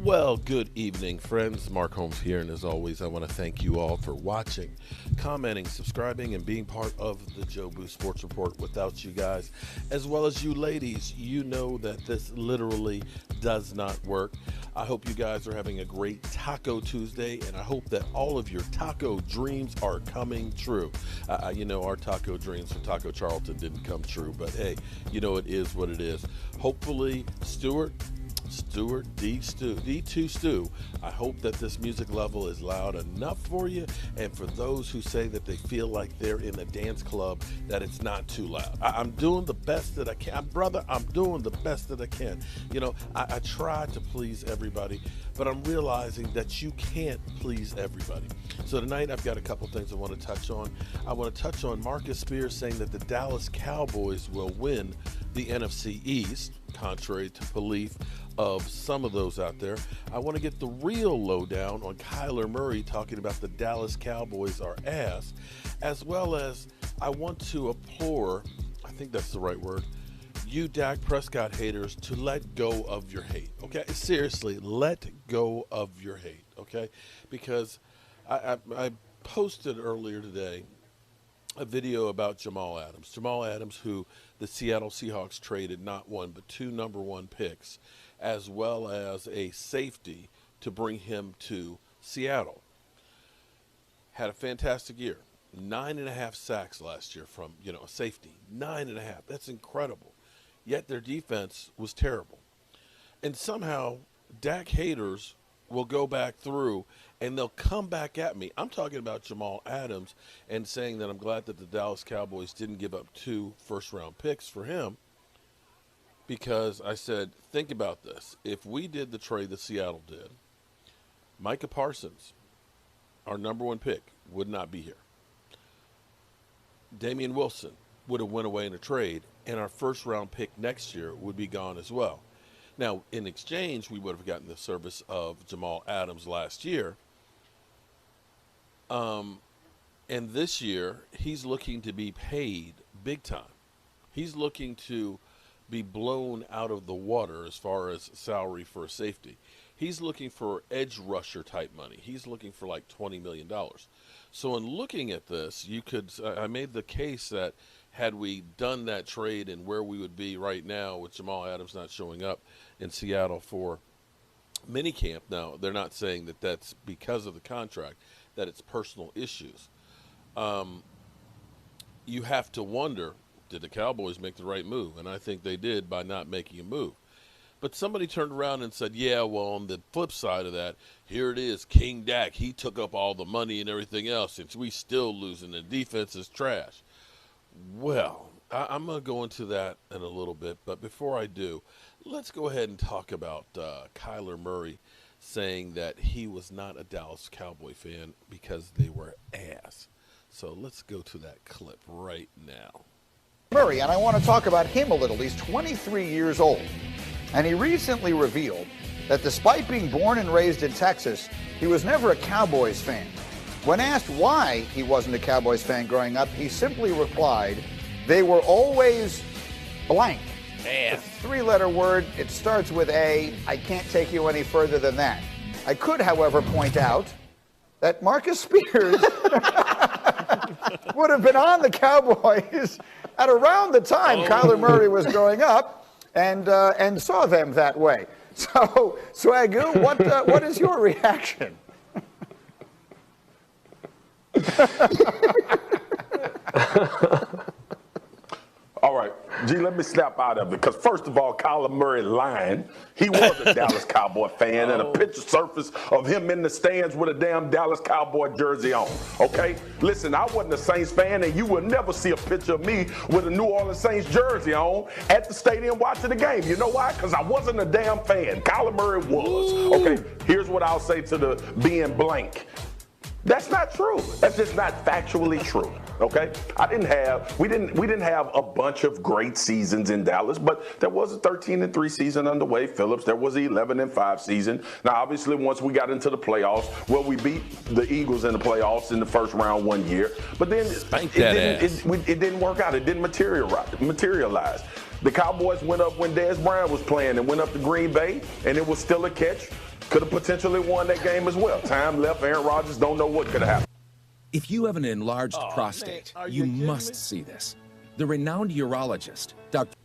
Well, good evening, friends. Mark Holmes here, and as always, I want to thank you all for watching, commenting, subscribing, and being part of the Joe Boo Sports Report. Without you guys, as well as you ladies, you know that this literally does not work. I hope you guys are having a great Taco Tuesday, and I hope that all of your taco dreams are coming true. You know, our taco dreams for Taco Charlton didn't come true, but hey, you know, it is what it is. Hopefully, D2 Stew, I hope that this music level is loud enough for you, and for those who say that they feel like they're in a dance club, that it's not too loud. I'm doing the best that I can. Brother, I'm doing the best that I can. You know, I try to please everybody, but I'm realizing that you can't please everybody. So tonight I've got a couple things I want to touch on. I want to touch on Marcus Spears saying that the Dallas Cowboys will win the NFC East, contrary to belief of some of those out there. I want to get the real lowdown on Kyler Murray talking about the Dallas Cowboys are ass, as well as I want to implore, I think that's the right word, you Dak Prescott haters to let go of your hate, okay? Seriously, let go of your hate, okay? Because I posted earlier today a video about Jamal Adams. Jamal Adams, who the Seattle Seahawks traded not one but two number one picks, as well as a safety to bring him to Seattle. Had a fantastic year. 9.5 sacks last year from, a safety. 9.5. That's incredible. Yet their defense was terrible. And somehow Dak haters will go back through and they'll come back at me. I'm talking about Jamal Adams and saying that I'm glad that the Dallas Cowboys didn't give up 2 first-round picks for him, because I said, think about this. If we did the trade that Seattle did, Micah Parsons, our number one pick, would not be here. Damian Wilson would have went away in a trade, and our first-round pick next year would be gone as well. Now, in exchange, we would have gotten the service of Jamal Adams last year. And this year, he's looking to be paid big time. He's looking to be blown out of the water as far as salary for a safety. He's looking for edge rusher type money. He's looking for like $20 million. So in looking at this, I made the case that had we done that trade and where we would be right now with Jamal Adams not showing up in Seattle for minicamp. Now, they're not saying that that's because of the contract, that it's personal issues. You have to wonder, did the Cowboys make the right move? And I think they did by not making a move. But somebody turned around and said, yeah, well, on the flip side of that, here it is, King Dak. He took up all the money and everything else, and we still losing. The defense is trash. Well, I'm going to go into that in a little bit. But before I do, let's go ahead and talk about Kyler Murray saying that he was not a Dallas Cowboy fan because they were ass. So let's go to that clip right now. Murray, and I want to talk about him a little. He's 23 years old, and he recently revealed that despite being born and raised in Texas, he was never a Cowboys fan. When asked why he wasn't a Cowboys fan growing up, he simply replied, they were always blank. It's a 3-letter word. It starts with A. I can't take you any further than that. I could, however, point out that Marcus Spears would have been on the Cowboys at around the time Kyler Murray was growing up and saw them that way. So, Swagoo, what is your reaction? All right, G, let me snap out of it. Because first of all, Kyler Murray lying. He was a Dallas Cowboy fan, and a picture surfaced of him in the stands with a damn Dallas Cowboy jersey on. Okay? Listen, I wasn't a Saints fan, and you will never see a picture of me with a New Orleans Saints jersey on at the stadium watching the game. You know why? Because I wasn't a damn fan. Kyler Murray was. Okay, here's what I'll say to the being blank. That's not true. That's just not factually true. Okay, we didn't have a bunch of great seasons in Dallas, but there was a 13-3 season under Wade Phillips. There was an 11-5 season. Now, obviously, once we got into the playoffs, well, we beat the Eagles in the playoffs in the first round one year, but then it didn't work out. It didn't materialize. The Cowboys went up when Dez Bryant was playing and went up to Green Bay, and it was still a catch. Could have potentially won that game as well. Time left. Aaron Rodgers don't know what could have happened. If you have an enlarged prostate, man, you must see this. The renowned urologist, Dr.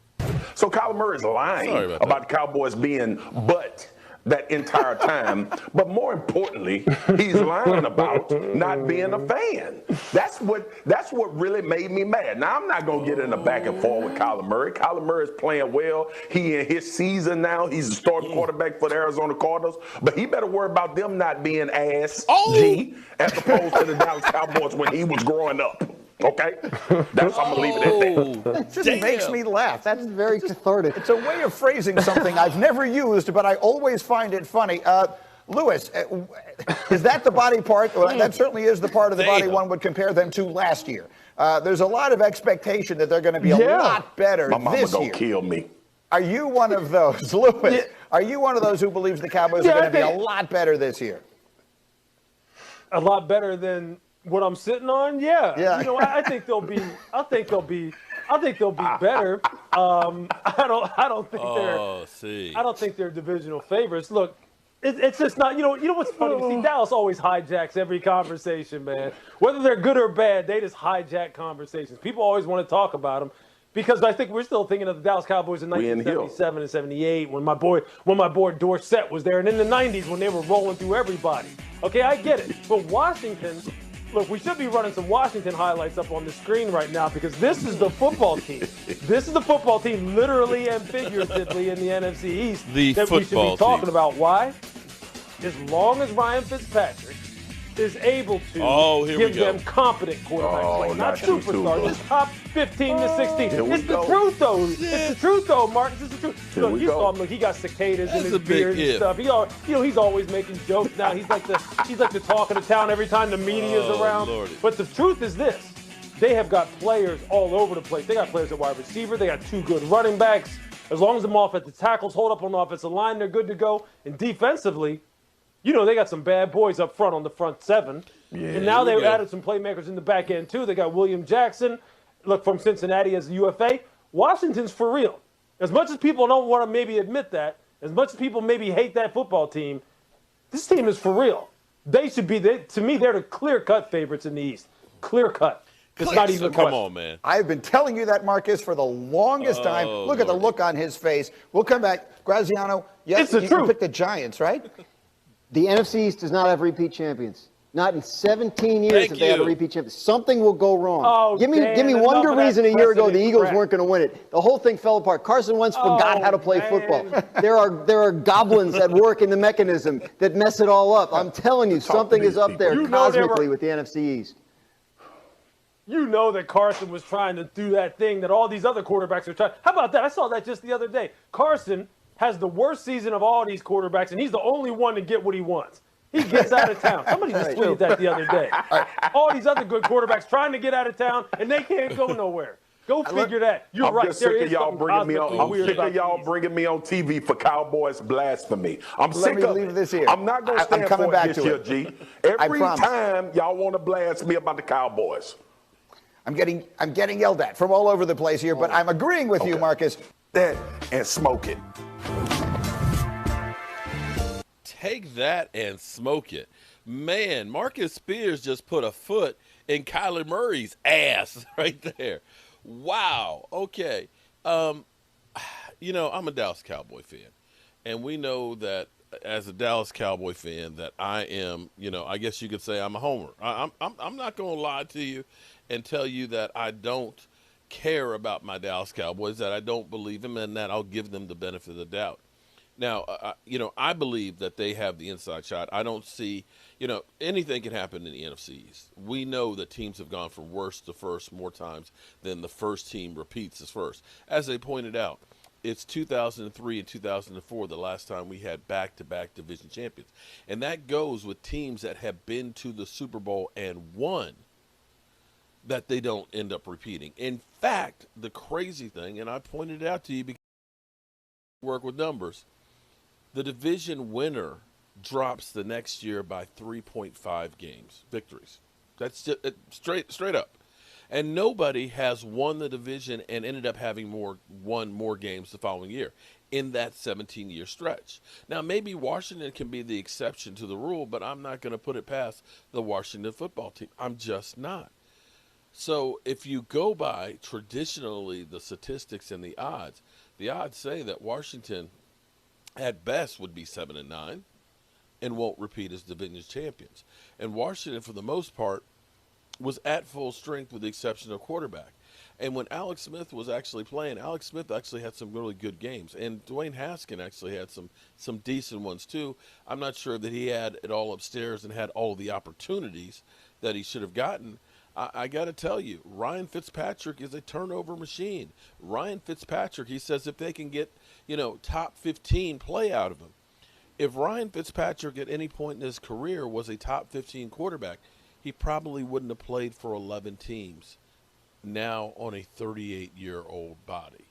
So Kyler Murray is lying about the Cowboys being but that entire time. But more importantly, he's lying about not being a fan. That's what really made me mad. Now, I'm not going to get in a back and forth with Kyler Murray. Kyler Murray is playing well. He in his season now. He's the starting quarterback for the Arizona Cardinals. But he better worry about them not being ass G as opposed to the Dallas Cowboys when he was growing up. Okay? That's I'm going to leave it at that. It just makes me laugh. That's very cathartic. It's a way of phrasing something I've never used, but I always find it funny. Lewis, is that the body part? Well, that certainly is the part of the body one would compare them to last year. There's a lot of expectation that they're going to be a lot better My mama this gonna year. kill me. Are you one of those, Lewis? Are you one of those who believes the Cowboys are going to be a lot better this year? A lot better than what I'm sitting on? Yeah. You know, I think they'll be. I think they'll be better. I don't think they're divisional favorites. Look, it's just not. You know what's funny? See, Dallas always hijacks every conversation, man. Whether they're good or bad, they just hijack conversations. People always want to talk about them because I think we're still thinking of the Dallas Cowboys in 1977 and 78 when my boy Dorsett was there, and in the 90s when they were rolling through everybody. Okay, I get it, but Washington. Look, we should be running some Washington highlights up on the screen right now because this is the football team. This is the football team, literally and figuratively, in the NFC East that we should be talking about. Why? As long as Ryan Fitzpatrick is able to give them competent quarterbacks play, not superstars, just top 15 to 16. It's the truth, though. It's the truth, though, Marcus. It's the truth. Look, you saw him. Look, he got cicadas in his beard and stuff. He's always making jokes now. He's like the talk of the town every time the media is around. Lordy. But the truth is this: they have got players all over the place. They got players at wide receiver. They got two good running backs. As long as the offensive tackles hold up on the offensive line, they're good to go. And defensively, you know, they got some bad boys up front on the front seven. Yeah, and now they've added some playmakers in the back end, too. They got William Jackson, look, from Cincinnati as a UFA. Washington's for real. As much as people don't want to maybe admit that, as much as people maybe hate that football team, this team is for real. They should be, to me, they're the clear-cut favorites in the East. Clear-cut. It's not even a question. Come on, man. I've been telling you that, Marcus, for the longest time. Look at the look on his face. We'll come back. Graziano, yes, you picked the Giants, right? The NFC East does not have repeat champions. Not in 17 years have they had a repeat champion. Something will go wrong. Oh, give me one good reason a year ago the Eagles weren't going to win it. The whole thing fell apart. Carson Wentz forgot how to play football. There are goblins at work in the mechanism that mess it all up. I'm telling you, something is up there cosmically with the NFC East. You know that Carson was trying to do that thing that all these other quarterbacks are trying. How about that? I saw that just the other day. Carson has the worst season of all these quarterbacks, and he's the only one to get what he wants. He gets out of town. Somebody just tweeted that the other day. All these other good quarterbacks trying to get out of town, and they can't go nowhere. Go figure that. You're right. I'm sick of y'all bringing me on TV for Cowboys blasphemy. I'm sick of it. This here. I'm not going to stand for it this year, G. Every promise. time y'all want to blast me about the Cowboys. I'm getting yelled at from all over the place here, but I'm agreeing with you, Marcus. That and smoke it. Take that and smoke it. Man, Marcus Spears just put a foot in Kyler Murray's ass right there. Wow. Okay. You know, I'm a Dallas Cowboy fan. And we know that as a Dallas Cowboy fan that I am, you know, I guess you could say I'm a homer. I'm not going to lie to you and tell you that I don't care about my Dallas Cowboys, that I don't believe them, and that I'll give them the benefit of the doubt. Now, you know, I believe that they have the inside shot. I don't see, you know, anything can happen in the NFC East. We know that teams have gone from worst to first more times than the first team repeats as first. As they pointed out, it's 2003 and 2004 the last time we had back-to-back division champions. And that goes with teams that have been to the Super Bowl and won, that they don't end up repeating. In fact, the crazy thing, and I pointed it out to you because I work with numbers, the division winner drops the next year by 3.5 games, victories. That's just, straight up. And nobody has won the division and ended up having won more games the following year. in that 17-year stretch. Now, maybe Washington can be the exception to the rule, but I'm not going to put it past the Washington football team. I'm just not. So if you go by traditionally the statistics and the odds say that Washington at best would be 7-9 and won't repeat as division champions. And Washington, for the most part, was at full strength with the exception of quarterback. And when Alex Smith was actually playing, Alex Smith actually had some really good games. And Dwayne Haskins actually had some decent ones too. I'm not sure that he had it all upstairs and had all of the opportunities that he should have gotten. I got to tell you, Ryan Fitzpatrick is a turnover machine. Ryan Fitzpatrick, he says if they can get, top 15 play out of him. If Ryan Fitzpatrick at any point in his career was a top 15 quarterback, he probably wouldn't have played for 11 teams now on a 38-year-old body.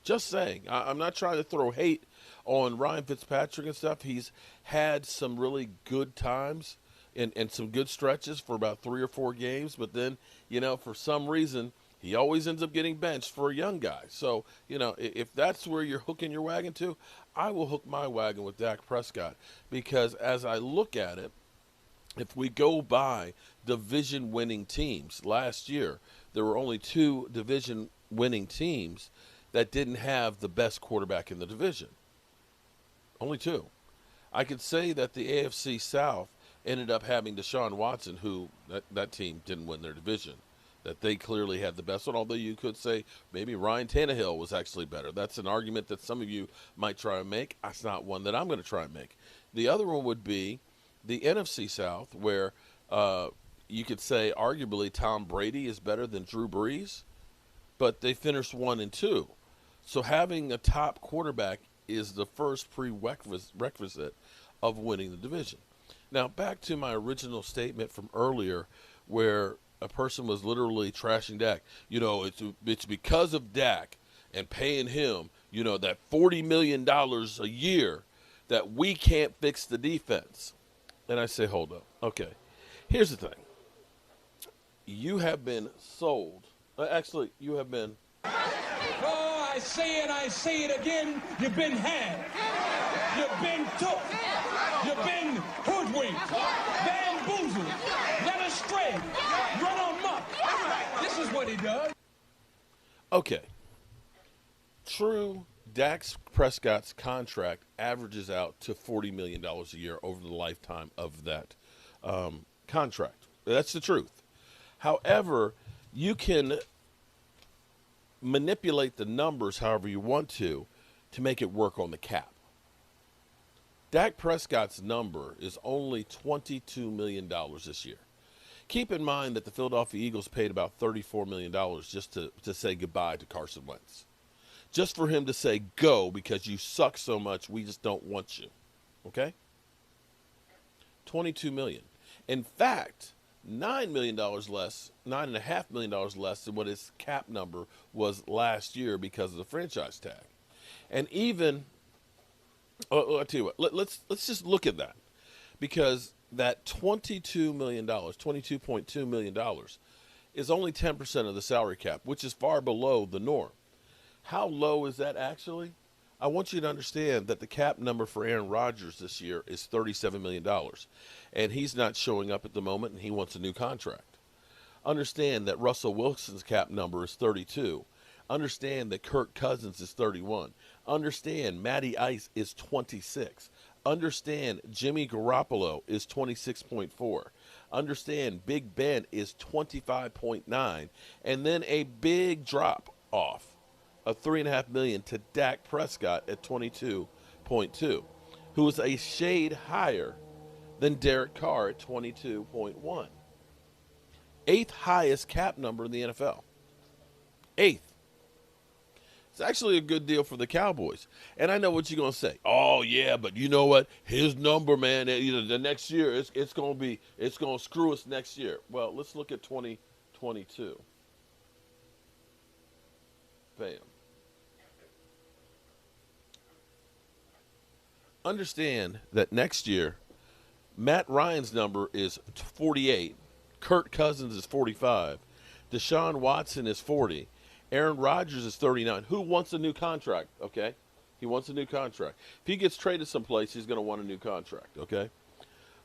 Just saying. I'm not trying to throw hate on Ryan Fitzpatrick and stuff. He's had some really good times and some good stretches for about 3 or 4 games, but then, for some reason, he always ends up getting benched for a young guy. So, if that's where you're hooking your wagon to, I will hook my wagon with Dak Prescott, because as I look at it, if we go by division-winning teams, last year there were only 2 division-winning teams that didn't have the best quarterback in the division. Only 2. I could say that the AFC South ended up having Deshaun Watson, who that team didn't win their division, that they clearly had the best one, although you could say maybe Ryan Tannehill was actually better. That's an argument that some of you might try and make. That's not one that I'm going to try and make. The other one would be the NFC South, where you could say arguably Tom Brady is better than Drew Brees, but they finished 1-2. So having a top quarterback is the first prerequisite of winning the division. Now, back to my original statement from earlier, where a person was literally trashing Dak. It's because of Dak and paying him, that $40 million a year that we can't fix the defense. And I say, hold up. Okay, here's the thing. You have been sold. You have been. Oh, I say it again. You've been had. You've been took. You've been hoodwinked, bamboozled, led astray, run amok. This is what he does. Okay. True, Dak Prescott's contract averages out to $40 million a year over the lifetime of that contract. That's the truth. However, you can manipulate the numbers however you want to make it work on the cap. Dak Prescott's number is only $22 million this year. Keep in mind that the Philadelphia Eagles paid about $34 million just to say goodbye to Carson Wentz. Just for him to say, go, because you suck so much, we just don't want you. Okay? $22 million. In fact, $9 million less, $9.5 million less than what his cap number was last year because of the franchise tag. And even, I'll tell you what, let's just look at that. Because that $22 million, $22.2 million, is only 10% of the salary cap, which is far below the norm. How low is that actually? I want you to understand that the cap number for Aaron Rodgers this year is $37 million. And he's not showing up at the moment, and he wants a new contract. Understand that Russell Wilson's cap number is 32. Understand that Kirk Cousins is 31. Understand Matty Ice is 26. Understand Jimmy Garoppolo is 26.4. Understand Big Ben is 25.9. And then a big drop off of $3.5 million to Dak Prescott at 22.2, who is a shade higher than Derek Carr at 22.1. 8th highest cap number in the NFL. 8th. It's actually a good deal for the Cowboys. And I know what you're going to say. Oh, yeah, but you know what? His number, man, the next year, it's going to screw us next year. Well, let's look at 2022. Bam. Understand that next year, Matt Ryan's number is 48. Kirk Cousins is 45. Deshaun Watson is 40. Aaron Rodgers is 39. Who wants a new contract? Okay. He wants a new contract. If he gets traded someplace, he's going to want a new contract, okay?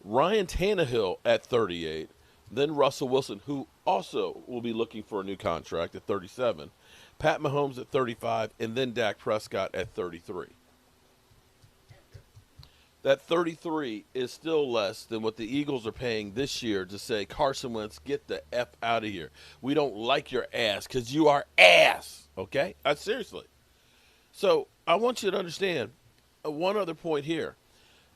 Ryan Tannehill at 38, then Russell Wilson, who also will be looking for a new contract at 37, Pat Mahomes at 35, and then Dak Prescott at 33. That 33 is still less than what the Eagles are paying this year to say, Carson Wentz, get the F out of here. We don't like your ass because you are ass, okay? Seriously. So I want you to understand one other point here,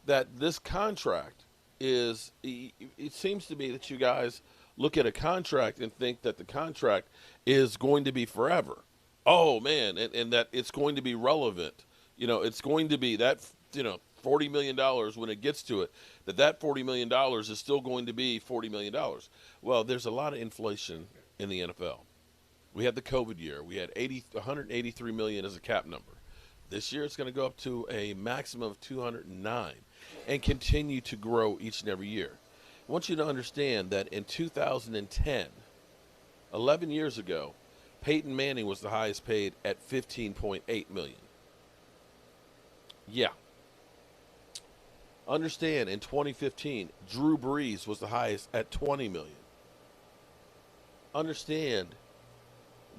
that this contract is, it seems to me that you guys look at a contract and think that the contract is going to be forever. Oh, man, and that it's going to be relevant. It's going to be that, $40 million when it gets to it, that $40 million is still going to be $40 million. Well, there's a lot of inflation in the NFL. We had the COVID year. We had $183 million as a cap number. This year it's going to go up to a maximum of 209 and continue to grow each and every year. I want you to understand that in 2010, 11 years ago, Peyton Manning was the highest paid at $15.8 million. Yeah. Understand, in 2015, Drew Brees was the highest at $20 million. Understand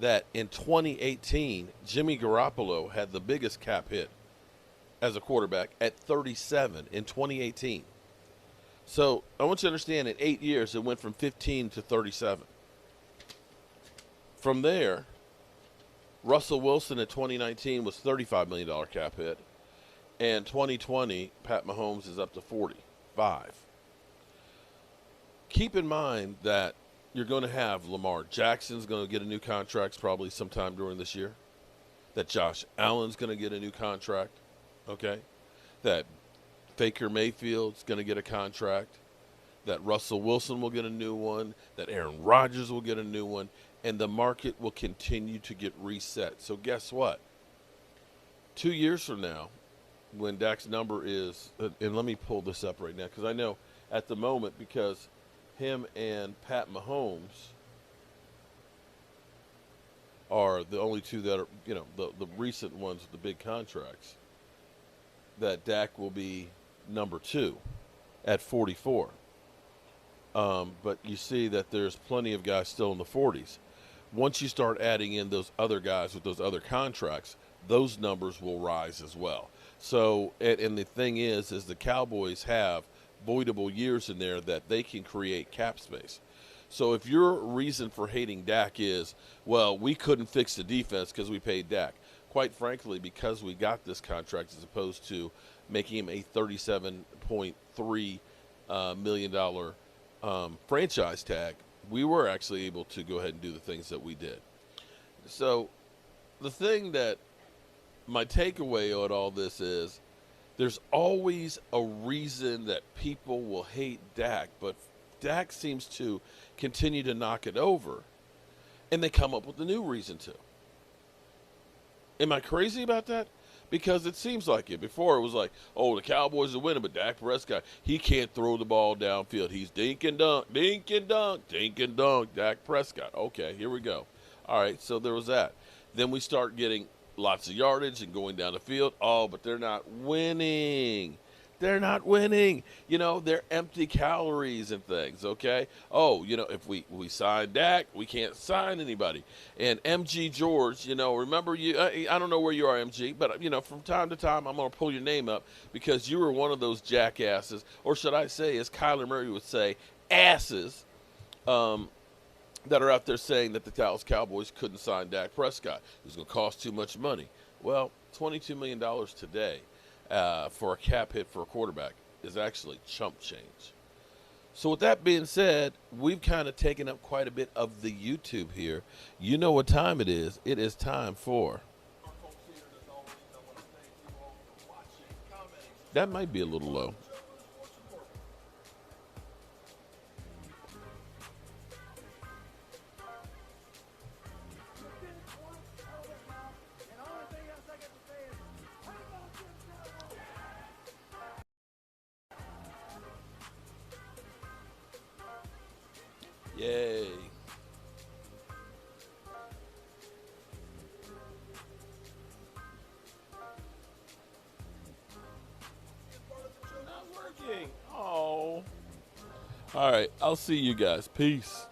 that in 2018, Jimmy Garoppolo had the biggest cap hit as a quarterback at 37 in 2018. So I want you to understand, in 8 years, it went from 15 to 37. From there, Russell Wilson in 2019 was $35 million cap hit. And 2020, Pat Mahomes is up to 45. Keep in mind that you're going to have Lamar Jackson's going to get a new contract probably sometime during this year. That Josh Allen's going to get a new contract, okay? That Baker Mayfield's going to get a contract. That Russell Wilson will get a new one. That Aaron Rodgers will get a new one. And the market will continue to get reset. So guess what? 2 years from now, when Dak's number is, and let me pull this up right now, because I know at the moment, because him and Pat Mahomes are the only two that are, the recent ones with the big contracts, that Dak will be number 2 at 44. But you see that there's plenty of guys still in the 40s. Once you start adding in those other guys with those other contracts, those numbers will rise as well. So, and the thing is the Cowboys have voidable years in there that they can create cap space. So if your reason for hating Dak is, well, we couldn't fix the defense because we paid Dak, quite frankly, because we got this contract as opposed to making him a $37.3 million franchise tag, we were actually able to go ahead and do the things that we did. So the thing that my takeaway on all this is, there's always a reason that people will hate Dak, but Dak seems to continue to knock it over, and they come up with a new reason to. Am I crazy about that? Because it seems like it. Before it was like, oh, the Cowboys are winning, but Dak Prescott, he can't throw the ball downfield. He's dink and dunk, dink and dunk, dink and dunk, Dak Prescott. Okay, here we go. All right, so there was that. Then we start getting lots of yardage and going down the field. Oh, but they're not winning. They're not winning. They're empty calories and things, okay? Oh, if we sign Dak, we can't sign anybody. And MG George, remember you, I don't know where you are, MG, but, from time to time, I'm going to pull your name up because you were one of those jackasses, or should I say, as Kyler Murray would say, asses, that are out there saying that the Dallas Cowboys couldn't sign Dak Prescott. It was going to cost too much money. Well, $22 million today for a cap hit for a quarterback is actually chump change. So with that being said, we've kind of taken up quite a bit of the YouTube here. You know what time it is. It is time for... That might be a little low. Yay. Oh. All right. I'll see you guys. Peace.